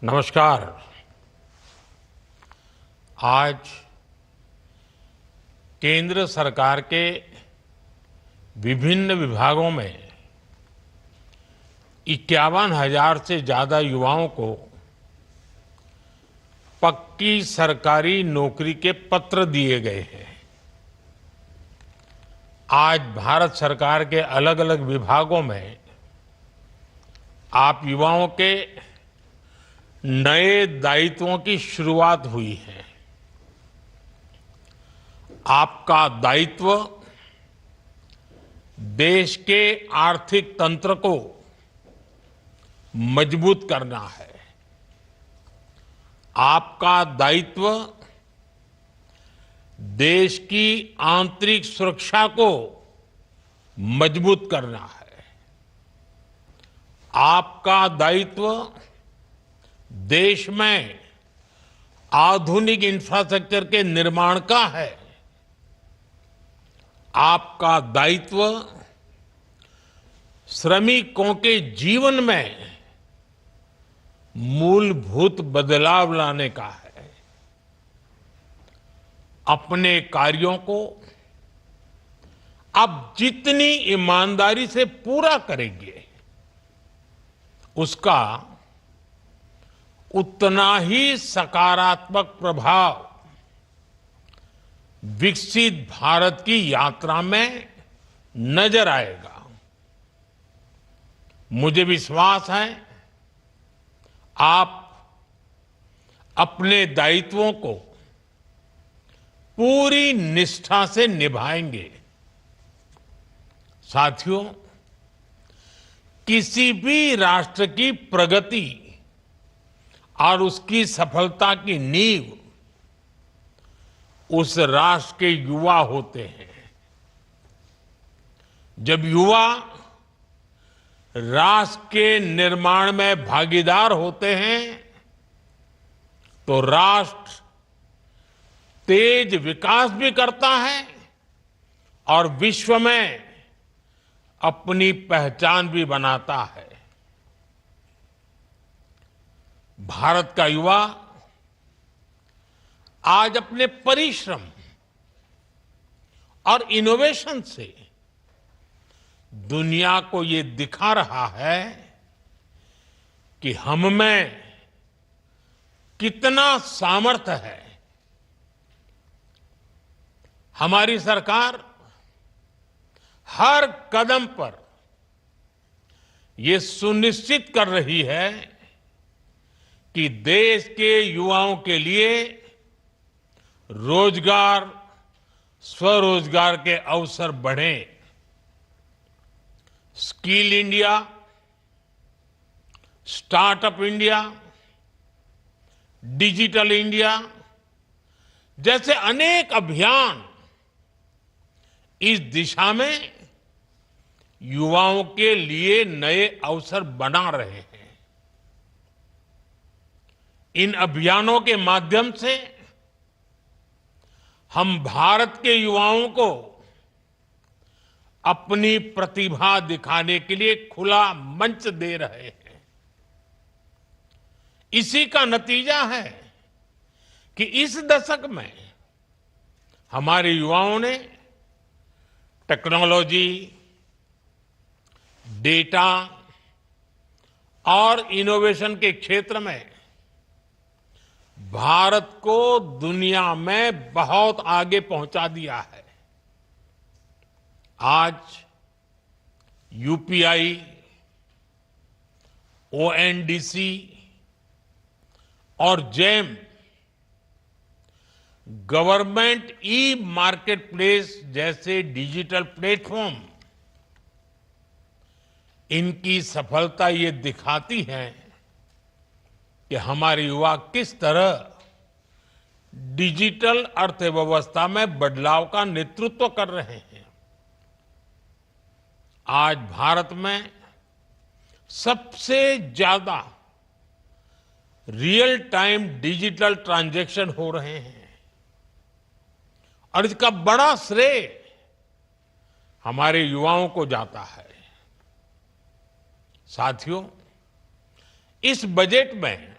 नमस्कार। आज केंद्र सरकार के विभिन्न विभागों में 51,000 से ज्यादा युवाओं को पक्की सरकारी नौकरी के पत्र दिए गए हैं। आज भारत सरकार के अलग अलग विभागों में आप युवाओं के नए दायित्वों की शुरुआत हुई है। आपका दायित्व देश के आर्थिक तंत्र को मजबूत करना है। आपका दायित्व देश की आंतरिक सुरक्षा को मजबूत करना है। आपका दायित्व देश में आधुनिक इंफ्रास्ट्रक्चर के निर्माण का है। आपका दायित्व श्रमिकों के जीवन में मूलभूत बदलाव लाने का है। अपने कार्यों को आप जितनी ईमानदारी से पूरा करेंगे, उसका उतना ही सकारात्मक प्रभाव विकसित भारत की यात्रा में नजर आएगा। मुझे विश्वास है आप अपने दायित्वों को पूरी निष्ठा से निभाएंगे। साथियों, किसी भी राष्ट्र की प्रगति और उसकी सफलता की नींव उस राष्ट्र के युवा होते हैं। जब युवा राष्ट्र के निर्माण में भागीदार होते हैं तो राष्ट्र तेज विकास भी करता है और विश्व में अपनी पहचान भी बनाता है। भारत का युवा आज अपने परिश्रम और इनोवेशन से दुनिया को ये दिखा रहा है कि हम में कितना सामर्थ्य है। हमारी सरकार हर कदम पर ये सुनिश्चित कर रही है कि देश के युवाओं के लिए रोजगार, स्वरोजगार के अवसर बढ़ें। Skill India, startup India, digital India जैसे अनेक अभियान इस दिशा में युवाओं के लिए नए अवसर बना रहे हैं। इन अभियानों के माध्यम से हम भारत के युवाओं को अपनी प्रतिभा दिखाने के लिए खुला मंच दे रहे हैं। इसी का नतीजा है कि इस दशक में हमारे युवाओं ने टेक्नोलॉजी, डेटा और इनोवेशन के क्षेत्र में भारत को दुनिया में बहुत आगे पहुंचा दिया है। आज यूपीआई, ओएनडीसी और GeM government e market place जैसे डिजिटल प्लेटफॉर्म, इनकी सफलता ये दिखाती है कि हमारे युवा किस तरह डिजिटल अर्थव्यवस्था में बदलाव का नेतृत्व कर रहे हैं। आज भारत में सबसे ज्यादा रियल टाइम डिजिटल ट्रांजैक्शन हो रहे हैं और इसका बड़ा श्रेय हमारे युवाओं को जाता है। साथियों, इस बजट में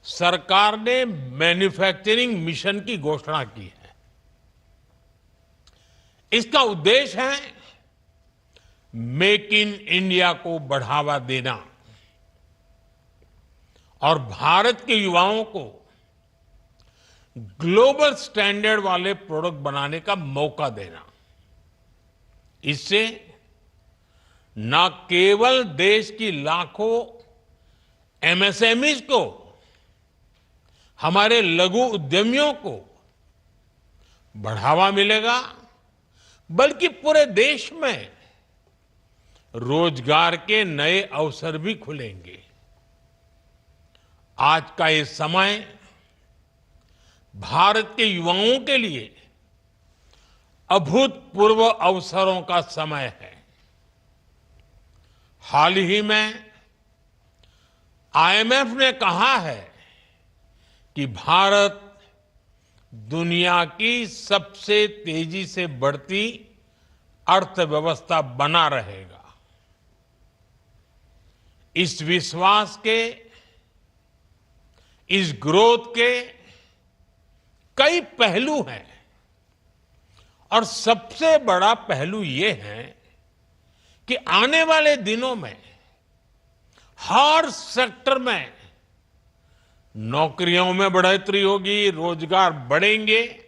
सरकार ने मैन्युफैक्चरिंग मिशन की घोषणा की है। इसका उद्देश्य है मेक इन इंडिया को बढ़ावा देना और भारत के युवाओं को ग्लोबल स्टैंडर्ड वाले प्रोडक्ट बनाने का मौका देना। इससे न केवल देश की लाखों एमएसएमईज को, हमारे लघु उद्यमियों को बढ़ावा मिलेगा, बल्कि पूरे देश में रोजगार के नए अवसर भी खुलेंगे। आज का ये समय भारत के युवाओं के लिए अभूतपूर्व अवसरों का समय है। हाल ही में आईएमएफ ने कहा है कि भारत दुनिया की सबसे तेजी से बढ़ती अर्थव्यवस्था बना रहेगा। इस विश्वास के, इस ग्रोथ के कई पहलू हैं और सबसे बड़ा पहलू ये है कि आने वाले दिनों में हर सेक्टर में नौकरियों में बढ़ोतरी होगी, रोजगार बढ़ेंगे।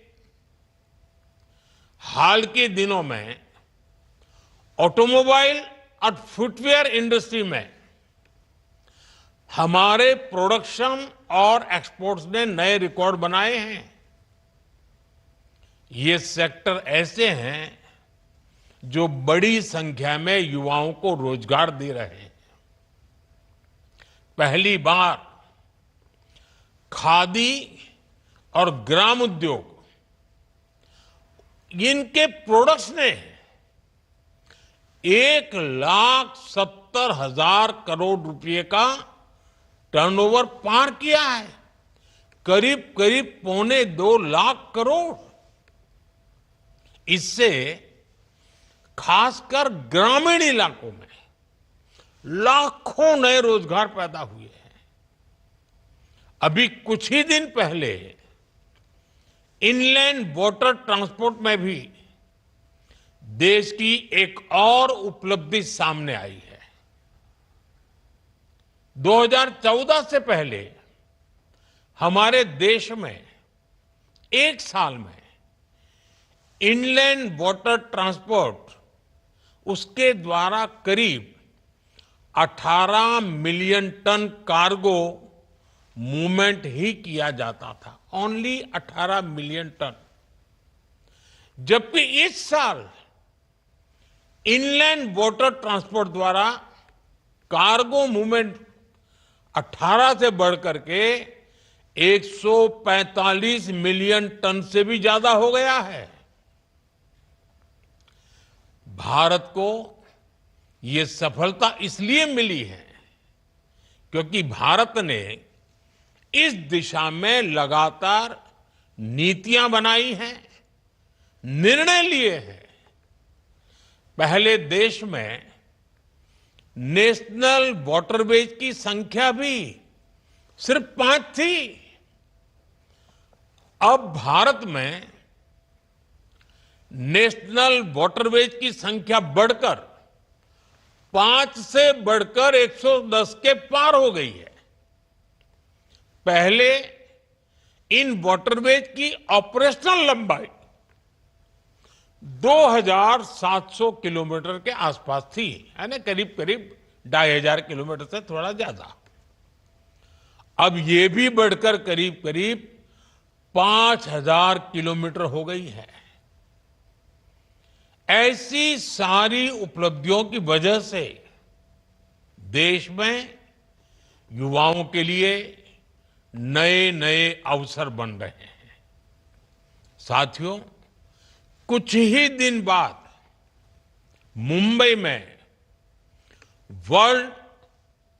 हाल के दिनों में ऑटोमोबाइल और फुटवेयर इंडस्ट्री में हमारे प्रोडक्शन और एक्सपोर्ट्स ने नए रिकॉर्ड बनाए हैं। ये सेक्टर ऐसे हैं जो बड़ी संख्या में युवाओं को रोजगार दे रहे हैं। पहली बार खादी और ग्राम उद्योग, इनके प्रोडक्ट्स ने 1,70,000 करोड़ रुपए का टर्नओवर पार किया है। करीब करीब 2.25 लाख करोड़। इससे खासकर ग्रामीण इलाकों में लाखों नए रोजगार पैदा हुए हैं। अभी कुछ ही दिन पहले इनलैंड वाटर ट्रांसपोर्ट में भी देश की एक और उपलब्धि सामने आई है। 2014 से पहले हमारे देश में एक साल में इनलैंड वाटर ट्रांसपोर्ट, उसके द्वारा करीब 18 मिलियन टन कार्गो मूवमेंट ही किया जाता था। Only 18 million ton. जबकि इस साल इनलैंड वाटर ट्रांसपोर्ट द्वारा कार्गो मूवमेंट 18 से बढ़कर के 145 मिलियन टन से भी ज्यादा हो गया है। भारत को ये सफलता इसलिए मिली है क्योंकि भारत ने इस दिशा में लगातार नीतियां बनाई हैं, निर्णय लिए हैं। पहले देश में नेशनल वाटरवेज की संख्या भी सिर्फ 5 थी। अब भारत में नेशनल वाटरवेज की संख्या बढ़कर 5 से बढ़कर 110 के पार हो गई है। पहले इन वाटरवेज की ऑपरेशनल लंबाई 2,700 किलोमीटर के आसपास थी, है ना, करीब करीब 2,500 किलोमीटर से थोड़ा ज्यादा। अब ये भी बढ़कर करीब करीब 5,000 किलोमीटर हो गई है। ऐसी सारी उपलब्धियों की वजह से देश में युवाओं के लिए नए नए अवसर बन रहे हैं। साथियों, कुछ ही दिन बाद मुंबई में world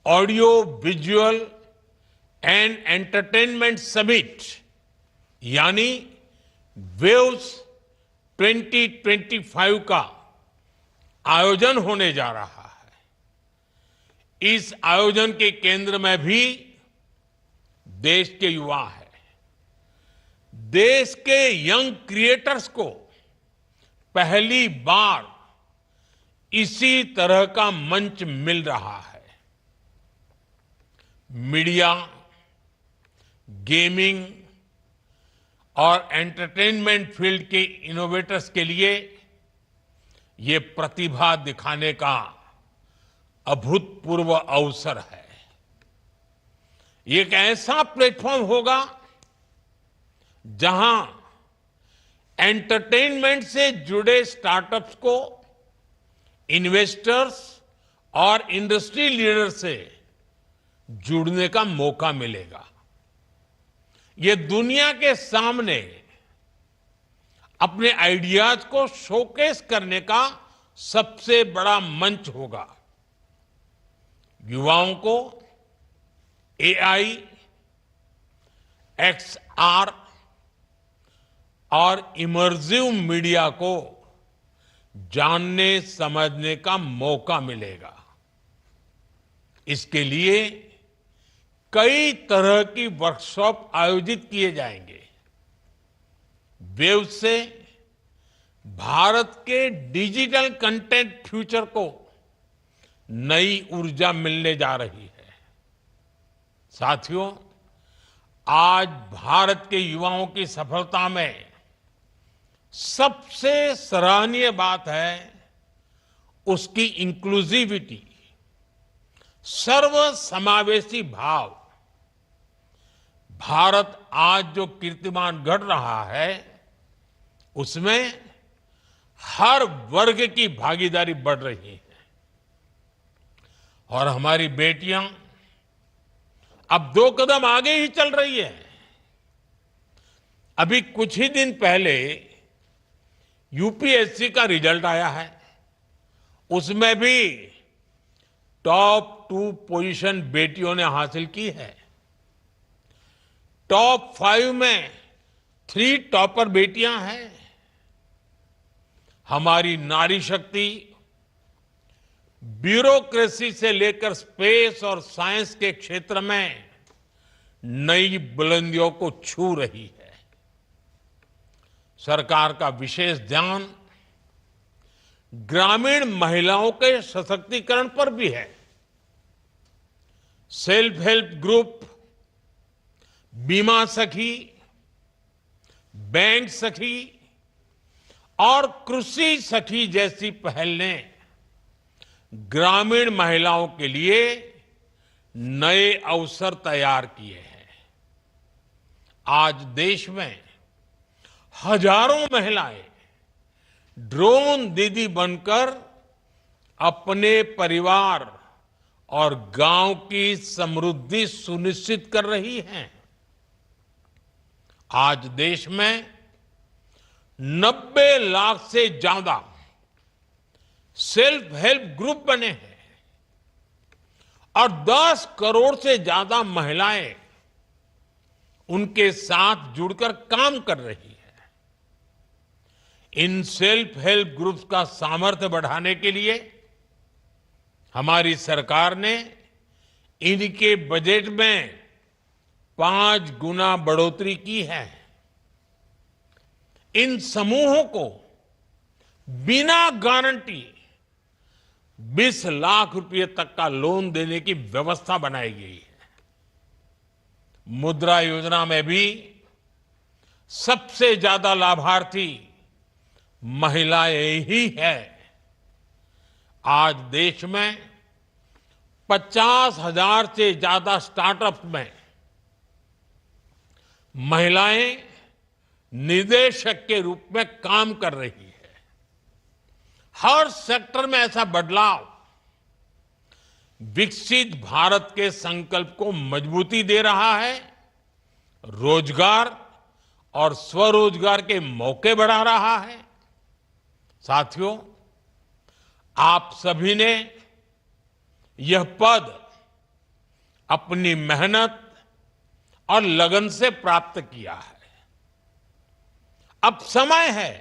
audio visual and entertainment summit यानी वेव्स 2025 का आयोजन होने जा रहा है। इस आयोजन के केंद्र में भी देश के युवा हैं। देश के यंग क्रिएटर्स को पहली बार इसी तरह का मंच मिल रहा है। मीडिया, गेमिंग और एंटरटेनमेंट फील्ड के इनोवेटर्स के लिए ये प्रतिभा दिखाने का अभूतपूर्व अवसर है। ये एक ऐसा प्लेटफॉर्म होगा जहां एंटरटेनमेंट से जुड़े स्टार्टअप्स को इन्वेस्टर्स और इंडस्ट्री लीडर से जुड़ने का मौका मिलेगा। ये दुनिया के सामने अपने आइडियाज को शोकेस करने का सबसे बड़ा मंच होगा। युवाओं को एआई, एक्सआर और इमर्सिव मीडिया को जानने समझने का मौका मिलेगा। इसके लिए कई तरह की वर्कशॉप आयोजित किए जाएंगे। वेव से भारत के डिजिटल कंटेंट फ्यूचर को नई ऊर्जा मिलने जा रही है। साथियों, आज भारत के युवाओं की सफलता में सबसे सराहनीय बात है उसकी इंक्लूसिविटी, सर्वसमावेशी भाव। भारत आज जो कीर्तिमान गढ़ रहा है उसमें हर वर्ग की भागीदारी बढ़ रही है और हमारी बेटियां अब 2 कदम आगे ही चल रही है। अभी कुछ ही दिन पहले यूपीएससी का रिजल्ट आया है। उसमें भी टॉप 2 पोजीशन बेटियों ने हासिल की है। टॉप 5 में 3 टॉपर बेटियां हैं। हमारी नारी शक्ति ब्यूरोक्रेसी से लेकर स्पेस और साइंस के क्षेत्र में नई बुलंदियों को छू रही है। सरकार का विशेष ध्यान ग्रामीण महिलाओं के सशक्तिकरण पर भी है। सेल्फ हेल्प ग्रुप, बीमा सखी, बैंक सखी और कृषि सखी जैसी पहल ने ग्रामीण महिलाओं के लिए नए अवसर तैयार किए हैं। आज देश में हजारों महिलाएं ड्रोन दीदी बनकर अपने परिवार और गांव की समृद्धि सुनिश्चित कर रही हैं। आज देश में 90 लाख से ज्यादा सेल्फ हेल्प ग्रुप बने हैं और 10 करोड़ से ज्यादा महिलाएं उनके साथ जुड़कर काम कर रही है। इन सेल्फ हेल्प ग्रुप्स का सामर्थ्य बढ़ाने के लिए हमारी सरकार ने इनके बजट में 5 गुना बढ़ोतरी की है। इन समूहों को बिना गारंटी 20 लाख रुपए तक का लोन देने की व्यवस्था बनाई गई है। मुद्रा योजना में भी सबसे ज्यादा लाभार्थी महिलाएं ही हैं। आज देश में 50,000 से ज्यादा स्टार्टअप्स में महिलाएं निदेशक के रूप में काम कर रही है। हर सेक्टर में ऐसा बदलाव विकसित भारत के संकल्प को मजबूती दे रहा है, रोजगार और स्वरोजगार के मौके बढ़ा रहा है। साथियों, आप सभी ने यह पद अपनी मेहनत और लगन से प्राप्त किया है। अब समय है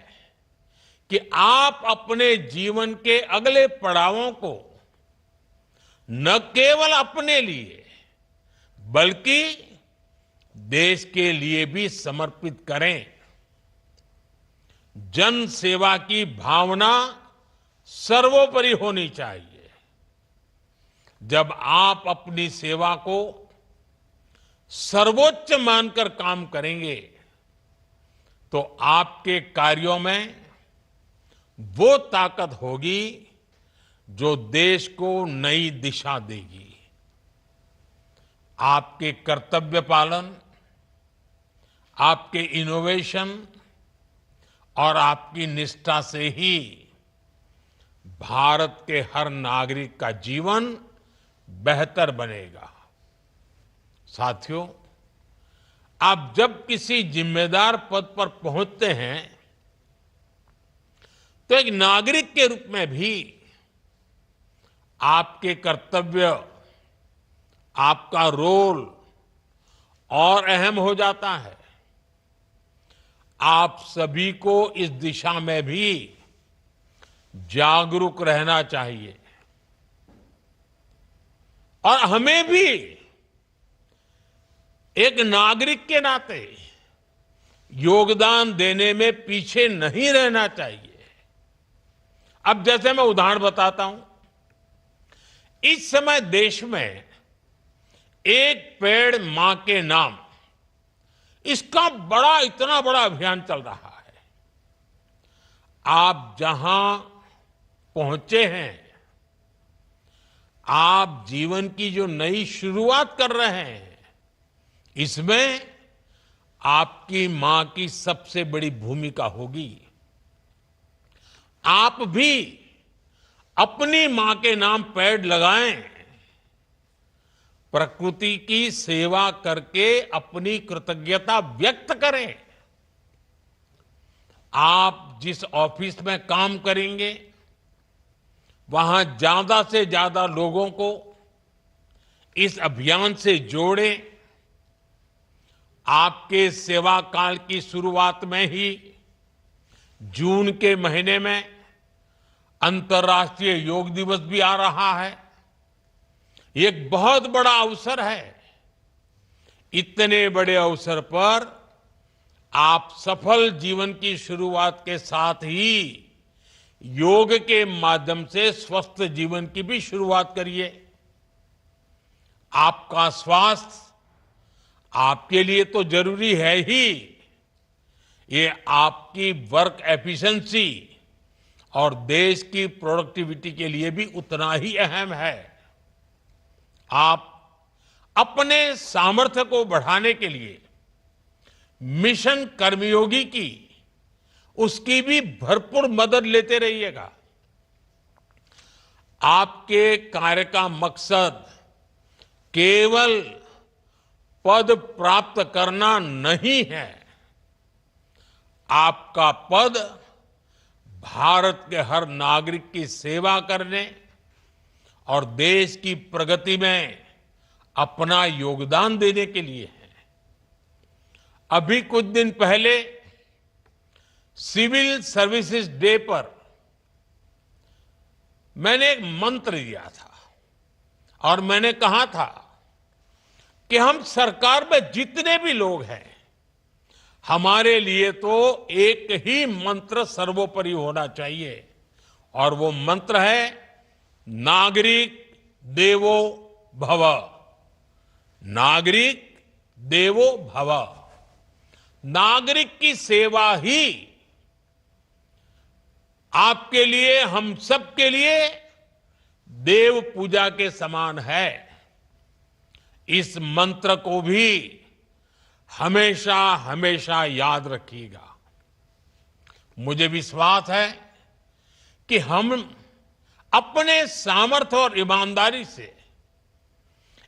कि आप अपने जीवन के अगले पड़ावों को न केवल अपने लिए बल्कि देश के लिए भी समर्पित करें। जन सेवा की भावना सर्वोपरि होनी चाहिए। जब आप अपनी सेवा को सर्वोच्च मानकर काम करेंगे तो आपके कार्यों में वो ताकत होगी जो देश को नई दिशा देगी। आपके कर्तव्य पालन, आपके इनोवेशन और आपकी निष्ठा से ही भारत के हर नागरिक का जीवन बेहतर बनेगा। साथियों, आप जब किसी जिम्मेदार पद पर पहुंचते हैं तो एक नागरिक के रूप में भी आपके कर्तव्य, आपका रोल और अहम हो जाता है। आप सभी को इस दिशा में भी जागरूक रहना चाहिए और हमें भी एक नागरिक के नाते योगदान देने में पीछे नहीं रहना चाहिए। अब जैसे मैं उदाहरण बताता हूं, इस समय देश में एक पेड़ मां के नाम, इसका इतना बड़ा अभियान चल रहा है। आप जहां पहुंचे हैं, आप जीवन की जो नई शुरुआत कर रहे हैं, इसमें आपकी मां की सबसे बड़ी भूमिका होगी। आप भी अपनी मां के नाम पेड़ लगाएं, प्रकृति की सेवा करके अपनी कृतज्ञता व्यक्त करें। आप जिस ऑफिस में काम करेंगे, वहां ज्यादा से ज्यादा लोगों को इस अभियान से जोड़ें। आपके सेवा काल की शुरुआत में ही जून के महीने में अंतर्राष्ट्रीय योग दिवस भी आ रहा है। ये एक बहुत बड़ा अवसर है। इतने बड़े अवसर पर आप सफल जीवन की शुरुआत के साथ ही योग के माध्यम से स्वस्थ जीवन की भी शुरुआत करिए। आपका स्वास्थ्य आपके लिए तो जरूरी है ही, ये आपकी वर्क एफिशिएंसी और देश की प्रोडक्टिविटी के लिए भी उतना ही अहम है। आप अपने सामर्थ्य को बढ़ाने के लिए मिशन कर्मयोगी की, उसकी भी भरपूर मदद लेते रहिएगा। आपके कार्य का मकसद केवल पद प्राप्त करना नहीं है। आपका पद भारत के हर नागरिक की सेवा करने और देश की प्रगति में अपना योगदान देने के लिए है। अभी कुछ दिन पहले सिविल सर्विसेज डे पर मैंने एक मंत्र दिया था और मैंने कहा था कि हम सरकार में जितने भी लोग हैं, हमारे लिए तो एक ही मंत्र सर्वोपरि होना चाहिए और वो मंत्र है नागरिक देवो भव। नागरिक देवो भव। नागरिक की सेवा ही आपके लिए, हम सब के लिए देव पूजा के समान है। इस मंत्र को भी हमेशा हमेशा याद रखिएगा। मुझे विश्वास है कि हम अपने सामर्थ्य और ईमानदारी से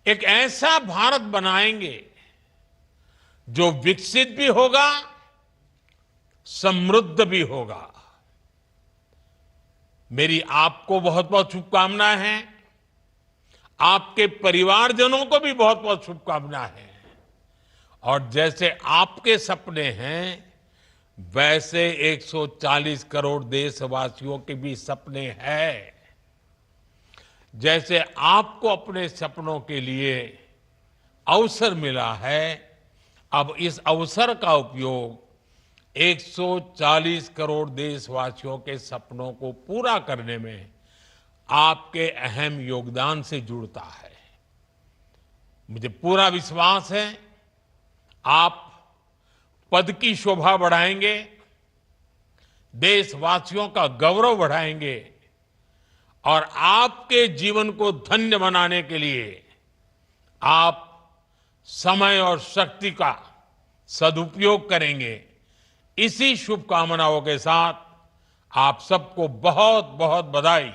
एक ऐसा भारत बनाएंगे जो विकसित भी होगा, समृद्ध भी होगा। मेरी आपको बहुत बहुत शुभकामनाएं हैं। आपके परिवारजनों को भी बहुत बहुत शुभकामनाएं हैं। और जैसे आपके सपने हैं, वैसे 140 करोड़ देशवासियों के भी सपने हैं। जैसे आपको अपने सपनों के लिए अवसर मिला है, अब इस अवसर का उपयोग 140 करोड़ देशवासियों के सपनों को पूरा करने में आपके अहम योगदान से जुड़ता है। मुझे पूरा विश्वास है आप पद की शोभा बढ़ाएंगे, देशवासियों का गौरव बढ़ाएंगे और आपके जीवन को धन्य बनाने के लिए आप समय और शक्ति का सदुपयोग करेंगे। इसी शुभकामनाओं के साथ आप सबको बहुत बहुत बधाई।